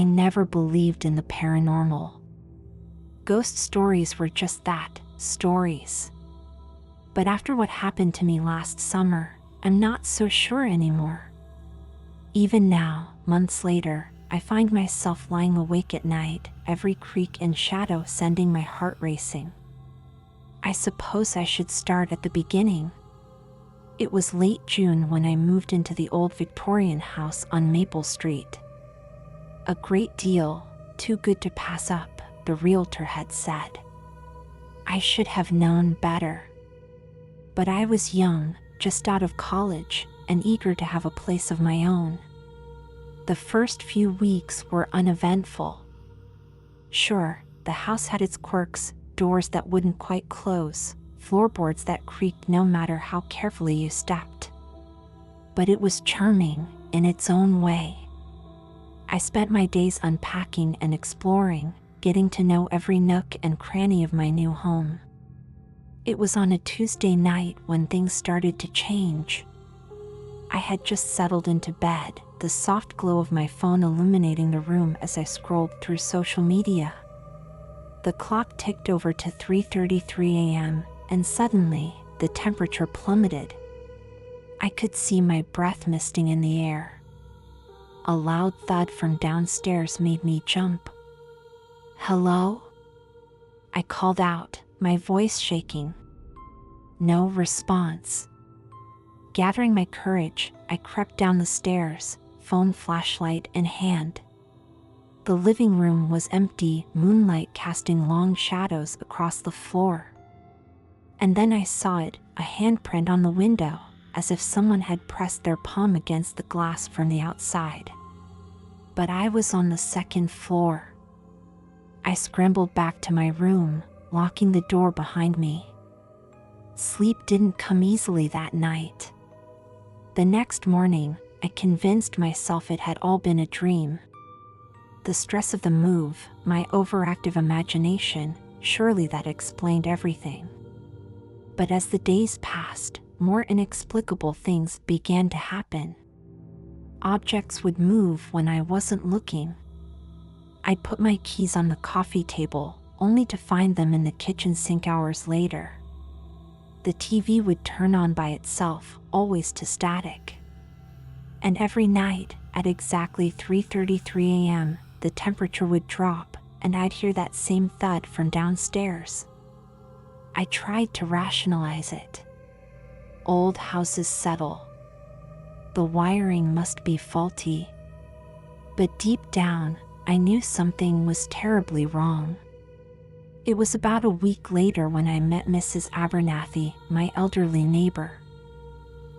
never believed in the paranormal. Ghost stories were just that, stories. But after what happened to me last summer, I'm not so sure anymore. Even now, months later, I find myself lying awake at night, every creak and shadow sending my heart racing. I suppose I should start at the beginning. It was late June when I moved into the old Victorian house on Maple Street. A great deal, too good to pass up, the realtor had said. I should have known better. But I was young, just out of college, and eager to have a place of my own. The first few weeks were uneventful. Sure, the house had its quirks, doors that wouldn't quite close, floorboards that creaked no matter how carefully you stepped. But it was charming, in its own way. I spent my days unpacking and exploring, getting to know every nook and cranny of my new home. It was on a Tuesday night when things started to change. I had just settled into bed, the soft glow of my phone illuminating the room as I scrolled through social media. The clock ticked over to 3:33 a.m., and suddenly, the temperature plummeted. I could see my breath misting in the air. A loud thud from downstairs made me jump. "Hello?" I called out, my voice shaking. No response. Gathering my courage, I crept down the stairs, phone flashlight in hand. The living room was empty, moonlight casting long shadows across the floor. And then I saw it, a handprint on the window, as if someone had pressed their palm against the glass from the outside. But I was on the second floor. I scrambled back to my room, locking the door behind me. Sleep didn't come easily that night. The next morning, I convinced myself it had all been a dream. The stress of the move, my overactive imagination, surely that explained everything. But as the days passed, more inexplicable things began to happen. Objects would move when I wasn't looking. I'd put my keys on the coffee table, only to find them in the kitchen sink hours later. The TV would turn on by itself, always to static. And every night, at exactly 3:33 a.m., the temperature would drop, and I'd hear that same thud from downstairs. I tried to rationalize it. Old houses settle. The wiring must be faulty. But deep down, I knew something was terribly wrong. It was about a week later when I met Mrs. Abernathy, my elderly neighbor.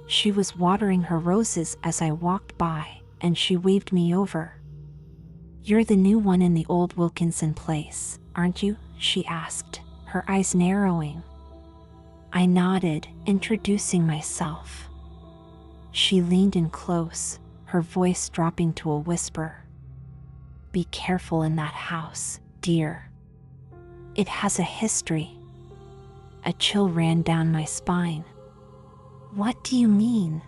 She was watering her roses as I walked by, and she waved me over. "You're the new one in the old Wilkinson place, aren't you?" she asked, her eyes narrowing. I nodded, introducing myself. She leaned in close, her voice dropping to a whisper. "Be careful in that house, dear. It has a history." A chill ran down my spine. "What do you mean?"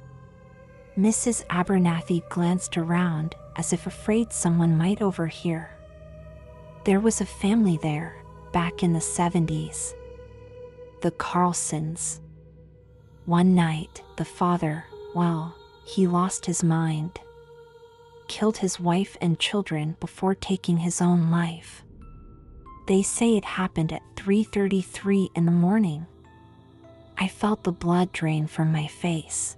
Mrs. Abernathy glanced around, as if afraid someone might overhear. There was a family there, back in the 70s. The Carlsons. One night, the father, well, he lost his mind. Killed his wife and children before taking his own life. They say it happened at 3:33 in the morning. I felt the blood drain from my face.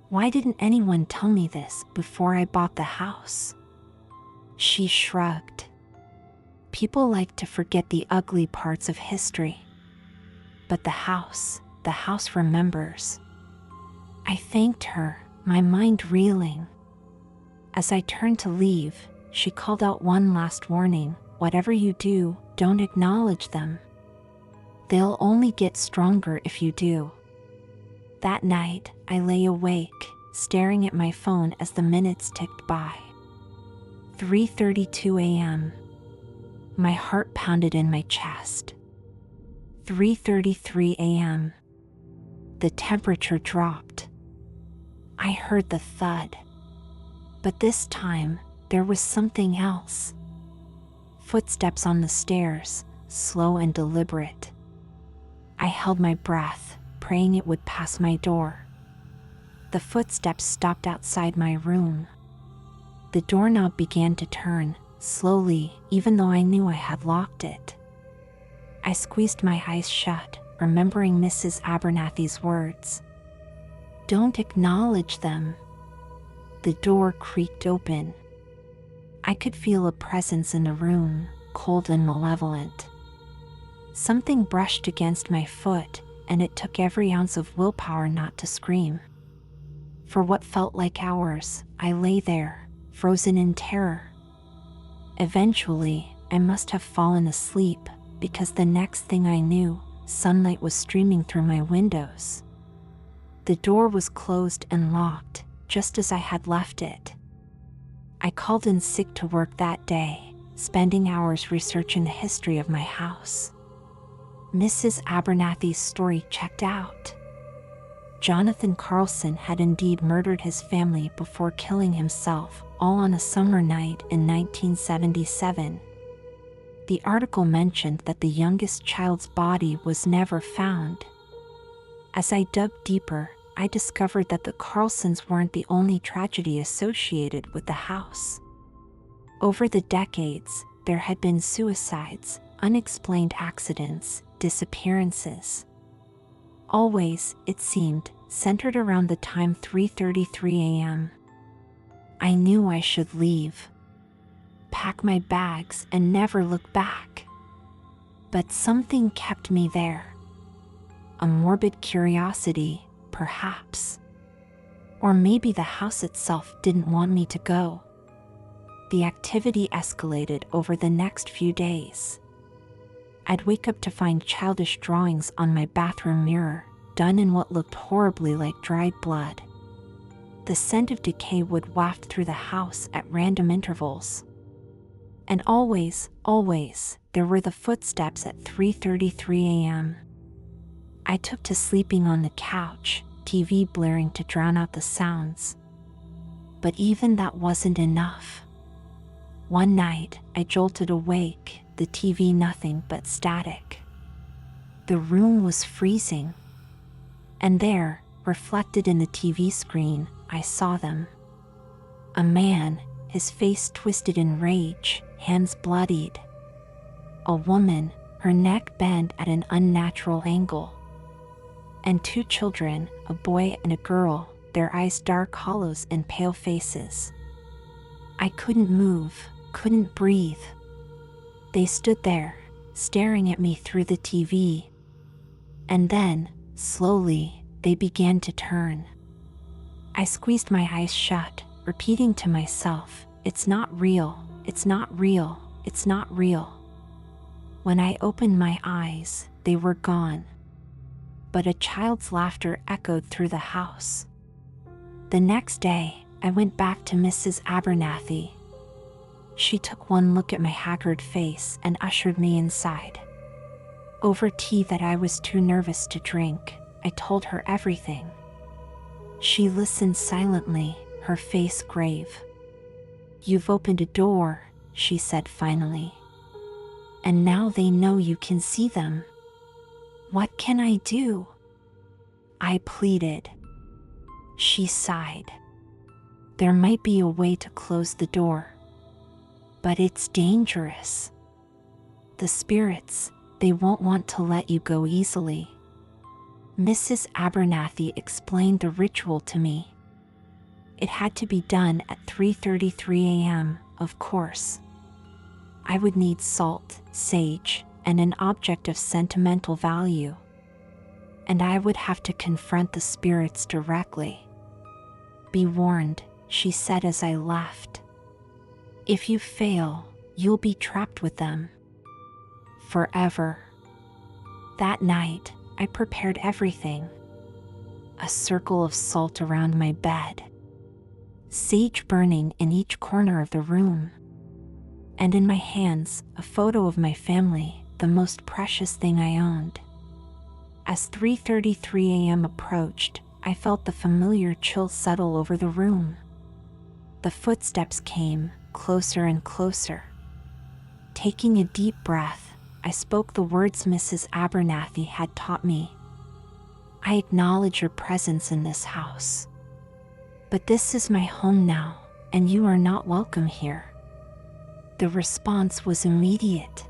Why didn't anyone tell me this before I bought the house? She shrugged. People like to forget the ugly parts of history. But the house remembers. I thanked her, my mind reeling. As I turned to leave, she called out one last warning: whatever you do, don't acknowledge them. They'll only get stronger if you do. That night, I lay awake, staring at my phone as the minutes ticked by. 3:32 a.m. My heart pounded in my chest. 3:33 a.m. The temperature dropped. I heard the thud. But this time, there was something else. Footsteps on the stairs, slow and deliberate. I held my breath, praying it would pass my door. The footsteps stopped outside my room. The doorknob began to turn, slowly, even though I knew I had locked it. I squeezed my eyes shut, remembering Mrs. Abernathy's words. Don't acknowledge them. The door creaked open. I could feel a presence in the room, cold and malevolent. Something brushed against my foot, and it took every ounce of willpower not to scream. For what felt like hours, I lay there, frozen in terror. Eventually, I must have fallen asleep, because the next thing I knew, sunlight was streaming through my windows. The door was closed and locked, just as I had left it. I called in sick to work that day, spending hours researching the history of my house. Mrs. Abernathy's story checked out. Jonathan Carlson had indeed murdered his family before killing himself, all on a summer night in 1977. The article mentioned that the youngest child's body was never found. As I dug deeper, I discovered that the Carlsons weren't the only tragedy associated with the house. Over the decades, there had been suicides, unexplained accidents, disappearances. Always, it seemed, centered around the time 3:33 a.m. I knew I should leave. Pack my bags and never look back. But something kept me there. A morbid curiosity, perhaps. Or maybe the house itself didn't want me to go. The activity escalated over the next few days. I'd wake up to find childish drawings on my bathroom mirror, done in what looked horribly like dried blood. The scent of decay would waft through the house at random intervals. And always, there were the footsteps at 3:33 a.m. I took to sleeping on the couch, TV blaring to drown out the sounds. But even that wasn't enough. One night, I jolted awake, the TV nothing but static. The room was freezing. And there, reflected in the TV screen, I saw them. A man, his face twisted in rage, hands bloodied. A woman, her neck bent at an unnatural angle. And two children, a boy and a girl, their eyes dark hollows and pale faces. I couldn't move, couldn't breathe. They stood there, staring at me through the TV. And then, slowly, they began to turn. I squeezed my eyes shut, repeating to myself, "It's not real, it's not real, it's not real." When I opened my eyes, they were gone. But a child's laughter echoed through the house. The next day, I went back to Mrs. Abernathy. She took one look at my haggard face and ushered me inside. Over tea that I was too nervous to drink, I told her everything. She listened silently, her face grave. "You've opened a door," she said finally. "And now they know you can see them. What can I do?" I pleaded. She sighed. "There might be a way to close the door. But it's dangerous. The spirits, they won't want to let you go easily." Mrs. Abernathy explained the ritual to me. It had to be done at 3:33 a.m., of course. I would need salt, sage, and an object of sentimental value. And I would have to confront the spirits directly. "Be warned," she said as I left. "If you fail, you'll be trapped with them. Forever." That night, I prepared everything. A circle of salt around my bed. Sage burning in each corner of the room. And in my hands, a photo of my family, the most precious thing I owned. As 3:33 a.m. approached, I felt the familiar chill settle over the room. The footsteps came, closer and closer. Taking a deep breath, I spoke the words Mrs. Abernathy had taught me. I acknowledge your presence in this house. But this is my home now, and you are not welcome here. The response was immediate.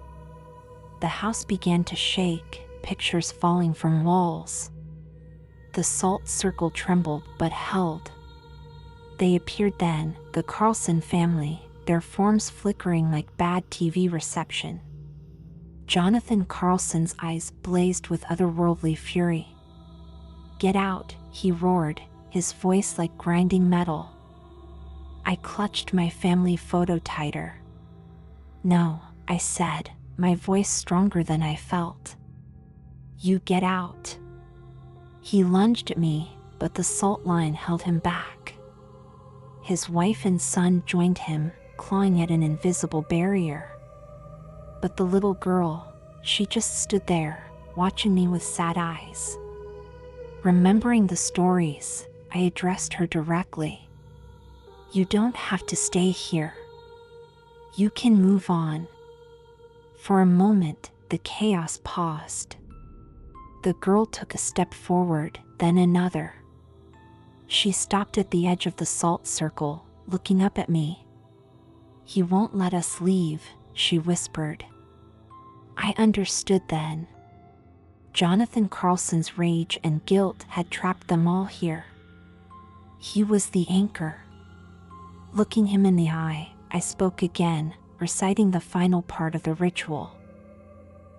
The house began to shake, pictures falling from walls. The salt circle trembled but held. They appeared then, the Carlson family, their forms flickering like bad TV reception. Jonathan Carlson's eyes blazed with otherworldly fury. "Get out," he roared, his voice like grinding metal. I clutched my family photo tighter. "No," I said, my voice stronger than I felt. "You get out." He lunged at me, but the salt line held him back. His wife and son joined him, clawing at an invisible barrier. But the little girl, she just stood there, watching me with sad eyes. Remembering the stories, I addressed her directly. "You don't have to stay here. You can move on." For a moment, the chaos paused. The girl took a step forward, then another. She stopped at the edge of the salt circle, looking up at me. "He won't let us leave," she whispered. I understood then. Jonathan Carlson's rage and guilt had trapped them all here. He was the anchor. Looking him in the eye, I spoke again, reciting the final part of the ritual.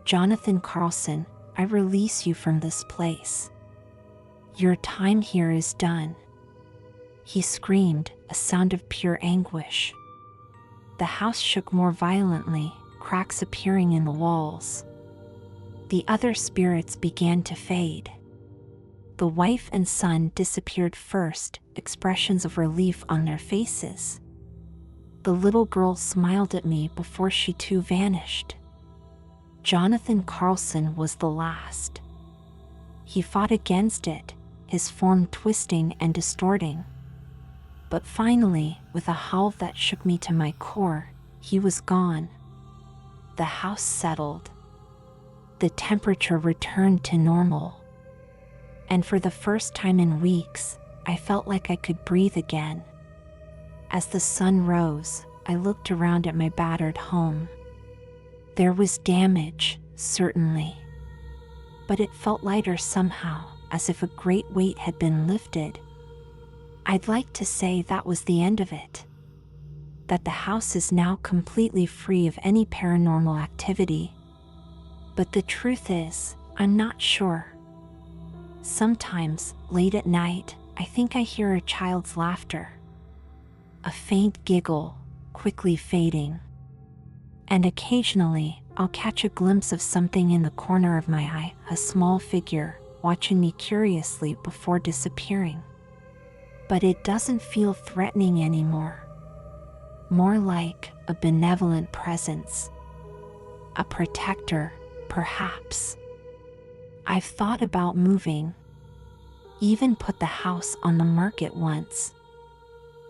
"Jonathan Carlson, I release you from this place. Your time here is done." He screamed, a sound of pure anguish. The house shook more violently, cracks appearing in the walls. The other spirits began to fade. The wife and son disappeared first, expressions of relief on their faces. The little girl smiled at me before she too vanished. Jonathan Carlson was the last. He fought against it, his form twisting and distorting. But finally, with a howl that shook me to my core, he was gone. The house settled. The temperature returned to normal. And for the first time in weeks, I felt like I could breathe again. As the sun rose, I looked around at my battered home. There was damage, certainly. But it felt lighter somehow, as if a great weight had been lifted. I'd like to say that was the end of it. That the house is now completely free of any paranormal activity. But the truth is, I'm not sure. Sometimes, late at night, I think I hear a child's laughter. A faint giggle, quickly fading. And occasionally, I'll catch a glimpse of something in the corner of my eye, a small figure, watching me curiously before disappearing. But it doesn't feel threatening anymore. More like a benevolent presence. A protector, perhaps. I've thought about moving. Even put the house on the market once.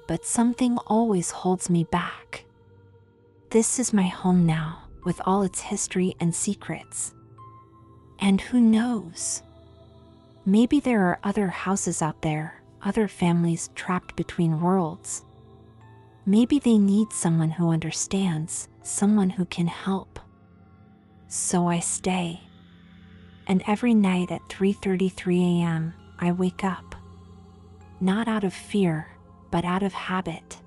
But something always holds me back. This is my home now, with all its history and secrets. And who knows? Maybe there are other houses out there, other families trapped between worlds. Maybe they need someone who understands, someone who can help. So I stay. And every night at 3:33 a.m., I wake up. Not out of fear, but out of habit.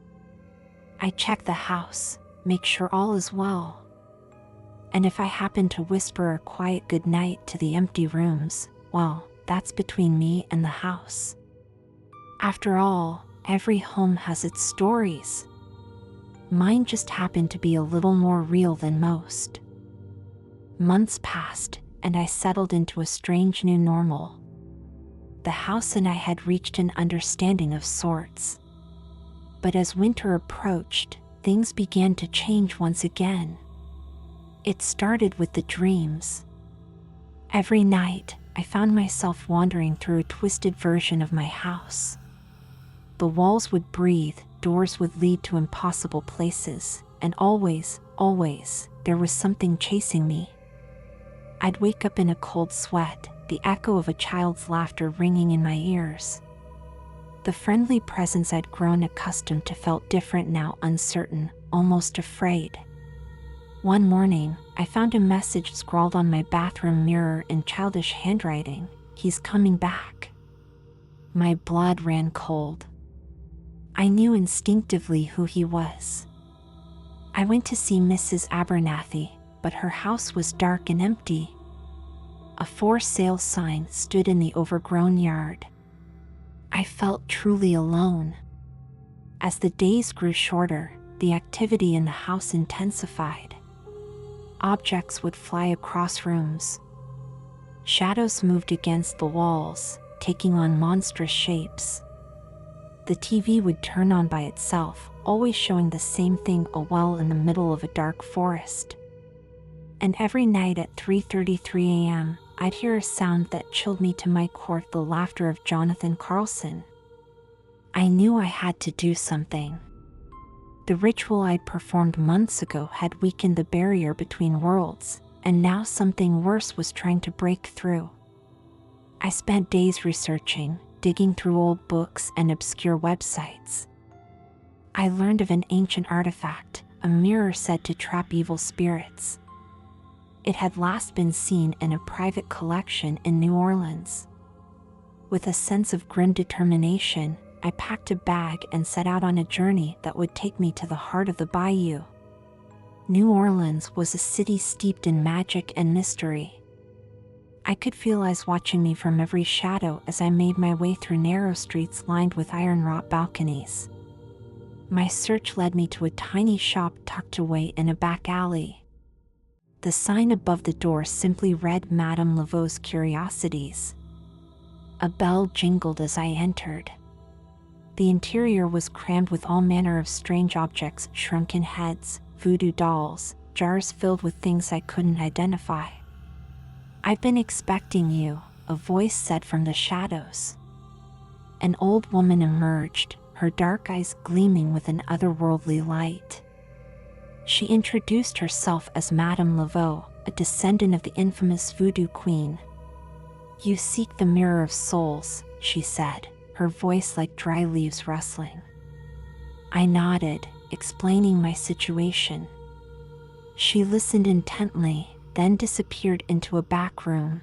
I check the house, make sure all is well. And if I happen to whisper a quiet goodnight to the empty rooms, well, that's between me and the house. After all, every home has its stories. Mine just happened to be a little more real than most. Months passed, and I settled into a strange new normal. The house and I had reached an understanding of sorts. But as winter approached, things began to change once again. It started with the dreams. Every night, I found myself wandering through a twisted version of my house. The walls would breathe, doors would lead to impossible places, and always, there was something chasing me. I'd wake up in a cold sweat, the echo of a child's laughter ringing in my ears. The friendly presence I'd grown accustomed to felt different now, uncertain, almost afraid. One morning, I found a message scrawled on my bathroom mirror in childish handwriting: "He's coming back." My blood ran cold. I knew instinctively who he was. I went to see Mrs. Abernathy, but her house was dark and empty. A for sale sign stood in the overgrown yard. I felt truly alone. As the days grew shorter, the activity in the house intensified. Objects would fly across rooms. Shadows moved against the walls, taking on monstrous shapes. The TV would turn on by itself, always showing the same thing: a well in the middle of a dark forest. And every night at 3:33 a.m., I'd hear a sound that chilled me to my core: the laughter of Jonathan Carlson. I knew I had to do something. The ritual I'd performed months ago had weakened the barrier between worlds, and now something worse was trying to break through. I spent days researching, digging through old books and obscure websites. I learned of an ancient artifact, a mirror said to trap evil spirits. It had last been seen in a private collection in New Orleans. With a sense of grim determination, I packed a bag and set out on a journey that would take me to the heart of the bayou. New Orleans was a city steeped in magic and mystery. I could feel eyes watching me from every shadow as I made my way through narrow streets lined with iron-wrought balconies. My search led me to a tiny shop tucked away in a back alley. The sign above the door simply read Madame Laveau's Curiosities. A bell jingled as I entered. The interior was crammed with all manner of strange objects: shrunken heads, voodoo dolls, jars filled with things I couldn't identify. "I've been expecting you," a voice said from the shadows. An old woman emerged, her dark eyes gleaming with an otherworldly light. She introduced herself as Madame Laveau, a descendant of the infamous voodoo queen. "You seek the mirror of souls," she said, her voice like dry leaves rustling. I nodded, explaining my situation. She listened intently, then disappeared into a back room.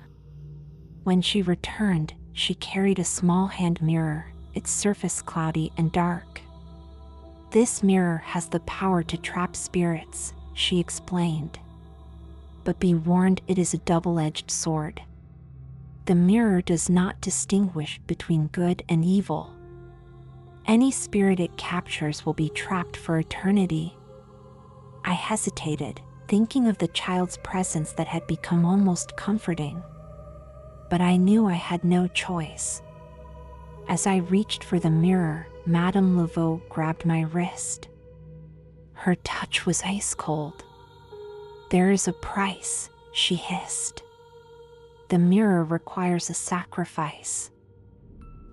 When she returned, she carried a small hand mirror, its surface cloudy and dark. "This mirror has the power to trap spirits," she explained. "But be warned, it is a double-edged sword. The mirror does not distinguish between good and evil. Any spirit it captures will be trapped for eternity." I hesitated, thinking of the child's presence that had become almost comforting. But I knew I had no choice. As I reached for the mirror, Madame Laveau grabbed my wrist. Her touch was ice cold. "There is a price," she hissed. "The mirror requires a sacrifice.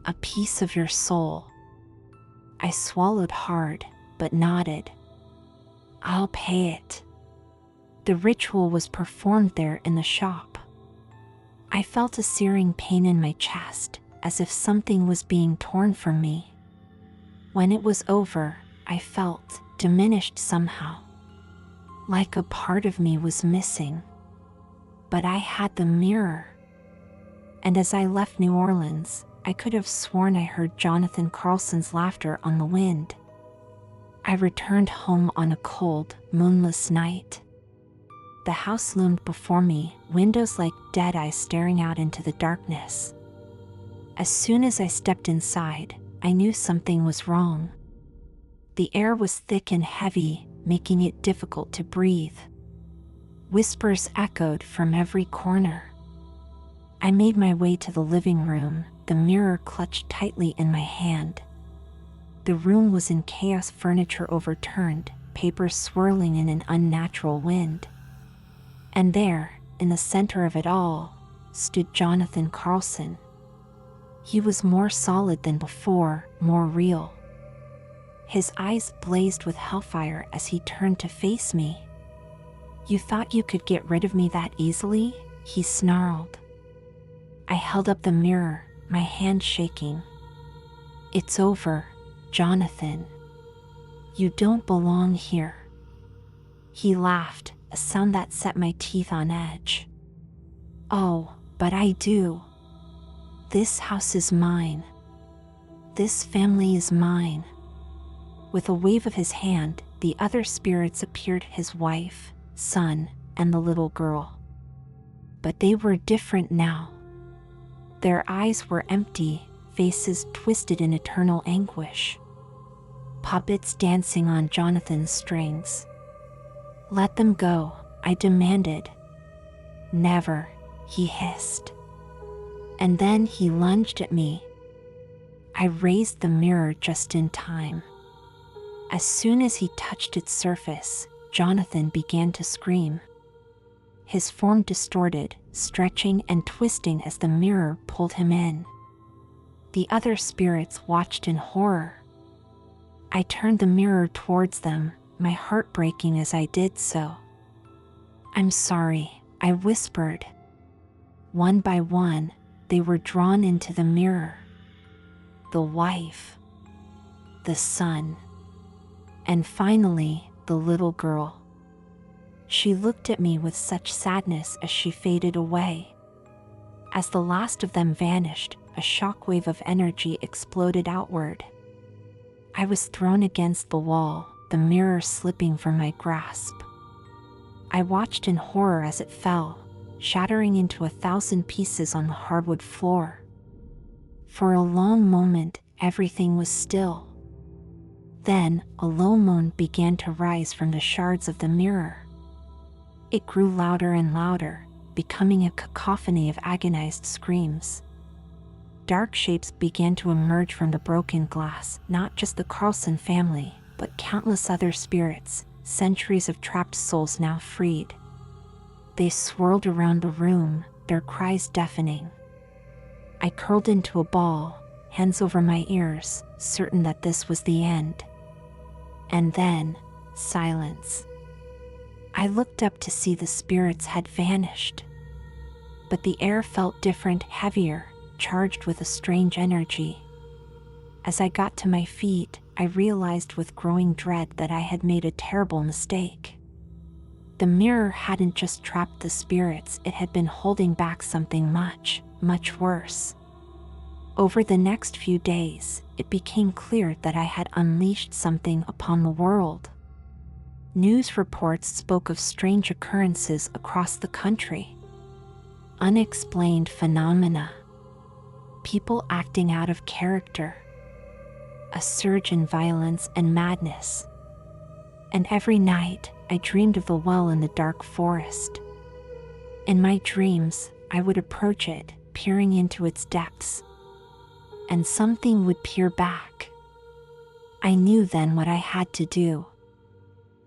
A piece of your soul." I swallowed hard, but nodded. "I'll pay it." The ritual was performed there in the shop. I felt a searing pain in my chest, as if something was being torn from me. When it was over, I felt diminished somehow, like a part of me was missing. But I had the mirror. And as I left New Orleans, I could have sworn I heard Jonathan Carlson's laughter on the wind. I returned home on a cold, moonless night. The house loomed before me, windows like dead eyes staring out into the darkness. As soon as I stepped inside, I knew something was wrong. The air was thick and heavy, making it difficult to breathe. Whispers echoed from every corner. I made my way to the living room, the mirror clutched tightly in my hand. The room was in chaos, furniture overturned, papers swirling in an unnatural wind. And there, in the center of it all, stood Jonathan Carlson. He was more solid than before, more real. His eyes blazed with hellfire as he turned to face me. "You thought you could get rid of me that easily?" he snarled. I held up the mirror, my hand shaking. "It's over, Jonathan. You don't belong here." He laughed, a sound that set my teeth on edge. "Oh, but I do. This house is mine. This family is mine." With a wave of his hand, the other spirits appeared, his wife, son, and the little girl. But they were different now. Their eyes were empty, faces twisted in eternal anguish. Puppets dancing on Jonathan's strings. "Let them go," I demanded. "Never," he hissed. And then he lunged at me. I raised the mirror just in time. As soon as he touched its surface, Jonathan began to scream. His form distorted, stretching and twisting as the mirror pulled him in. The other spirits watched in horror. I turned the mirror towards them, my heart breaking as I did so. "I'm sorry," I whispered. One by one, they were drawn into the mirror. The wife, the son, and finally, the little girl. She looked at me with such sadness as she faded away. As the last of them vanished, a shockwave of energy exploded outward. I was thrown against the wall, the mirror slipping from my grasp. I watched in horror as it fell, shattering into 1,000 pieces on the hardwood floor. For a long moment, everything was still. Then, a low moan began to rise from the shards of the mirror. It grew louder and louder, becoming a cacophony of agonized screams. Dark shapes began to emerge from the broken glass, not just the Carlson family, but countless other spirits, centuries of trapped souls now freed. They swirled around the room, their cries deafening. I curled into a ball, hands over my ears, certain that this was the end. And then, silence. I looked up to see the spirits had vanished. But the air felt different, heavier, charged with a strange energy. As I got to my feet, I realized with growing dread that I had made a terrible mistake. The mirror hadn't just trapped the spirits, it had been holding back something much, much worse. Over the next few days, it became clear that I had unleashed something upon the world. News reports spoke of strange occurrences across the country. Unexplained phenomena. People acting out of character. A surge in violence and madness. And every night, I dreamed of the well in the dark forest. In my dreams, I would approach it, peering into its depths. And something would peer back. I knew then what I had to do.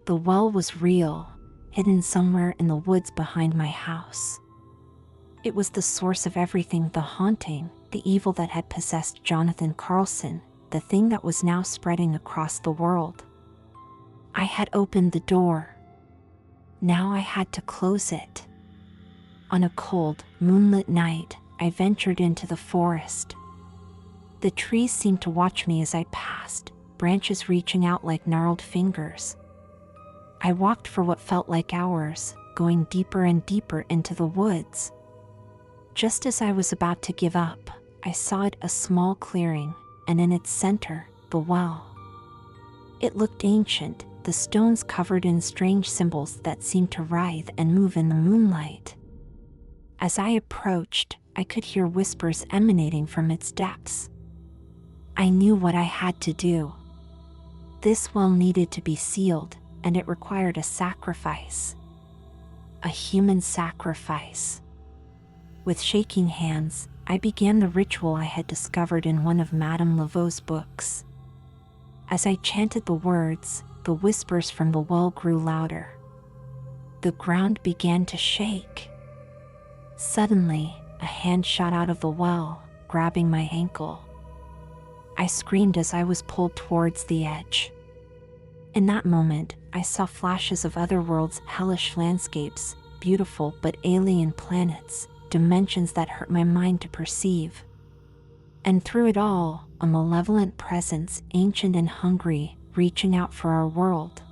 The well was real, hidden somewhere in the woods behind my house. It was the source of everything, the haunting, the evil that had possessed Jonathan Carlson, the thing that was now spreading across the world. I had opened the door. Now I had to close it. On a cold, moonlit night, I ventured into the forest. The trees seemed to watch me as I passed, branches reaching out like gnarled fingers. I walked for what felt like hours, going deeper and deeper into the woods. Just as I was about to give up, I saw a small clearing, and in its center, the well. It looked ancient, the stones covered in strange symbols that seemed to writhe and move in the moonlight. As I approached, I could hear whispers emanating from its depths. I knew what I had to do. This well needed to be sealed, and it required a sacrifice. A human sacrifice. With shaking hands, I began the ritual I had discovered in one of Madame Laveau's books. As I chanted the words, the whispers from the well grew louder. The ground began to shake. Suddenly, a hand shot out of the well, grabbing my ankle. I screamed as I was pulled towards the edge. In that moment, I saw flashes of other worlds, hellish landscapes, beautiful but alien planets, dimensions that hurt my mind to perceive. And through it all, a malevolent presence, ancient and hungry, reaching out for our world.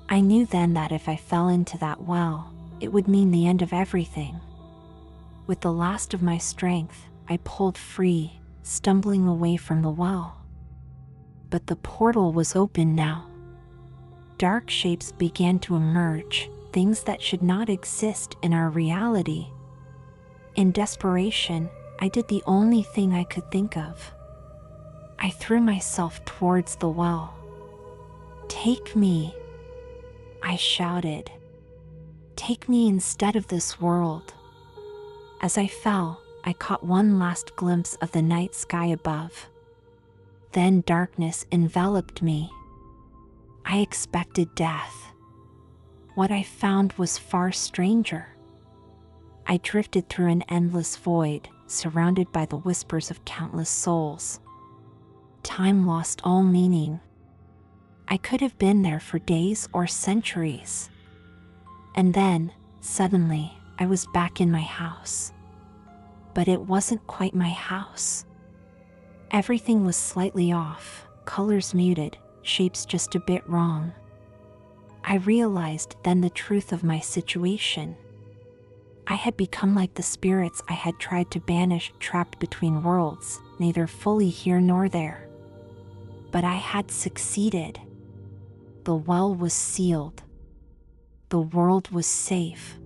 I knew then that if I fell into that well, it would mean the end of everything. With the last of my strength, I pulled free, stumbling away from the well. But the portal was open now. Dark shapes began to emerge, things that should not exist in our reality. In desperation, I did the only thing I could think of. I threw myself towards the well. "Take me," I shouted. "Take me instead of this world." As I fell, I caught one last glimpse of the night sky above. Then darkness enveloped me. I expected death. What I found was far stranger. I drifted through an endless void, surrounded by the whispers of countless souls. Time lost all meaning. I could have been there for days or centuries. And then, suddenly, I was back in my house. But it wasn't quite my house. Everything was slightly off, colors muted, shapes just a bit wrong. I realized then the truth of my situation. I had become like the spirits I had tried to banish, trapped between worlds, neither fully here nor there. But I had succeeded. The well was sealed. The world was safe.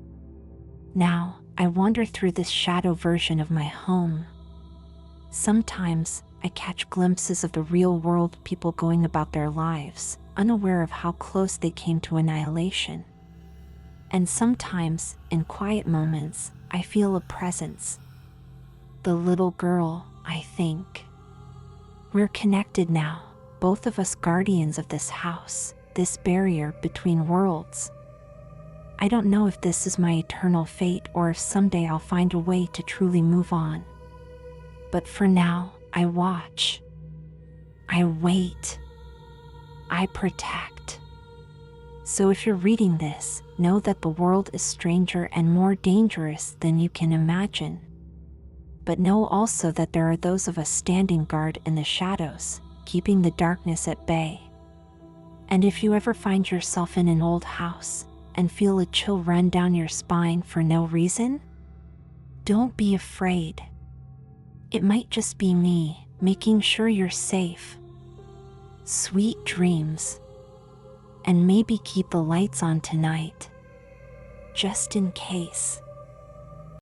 Now, I wander through this shadow version of my home. Sometimes, I catch glimpses of the real world, people going about their lives, unaware of how close they came to annihilation. And sometimes, in quiet moments, I feel a presence. The little girl, I think. We're connected now, both of us guardians of this house, this barrier between worlds. I don't know if this is my eternal fate or if someday I'll find a way to truly move on. But for now, I watch. I wait. I protect. So if you're reading this, know that the world is stranger and more dangerous than you can imagine. But know also that there are those of us standing guard in the shadows, keeping the darkness at bay. And if you ever find yourself in an old house and feel a chill run down your spine for no reason, don't be afraid. It might just be me, making sure you're safe. Sweet dreams. And maybe keep the lights on tonight, just in case.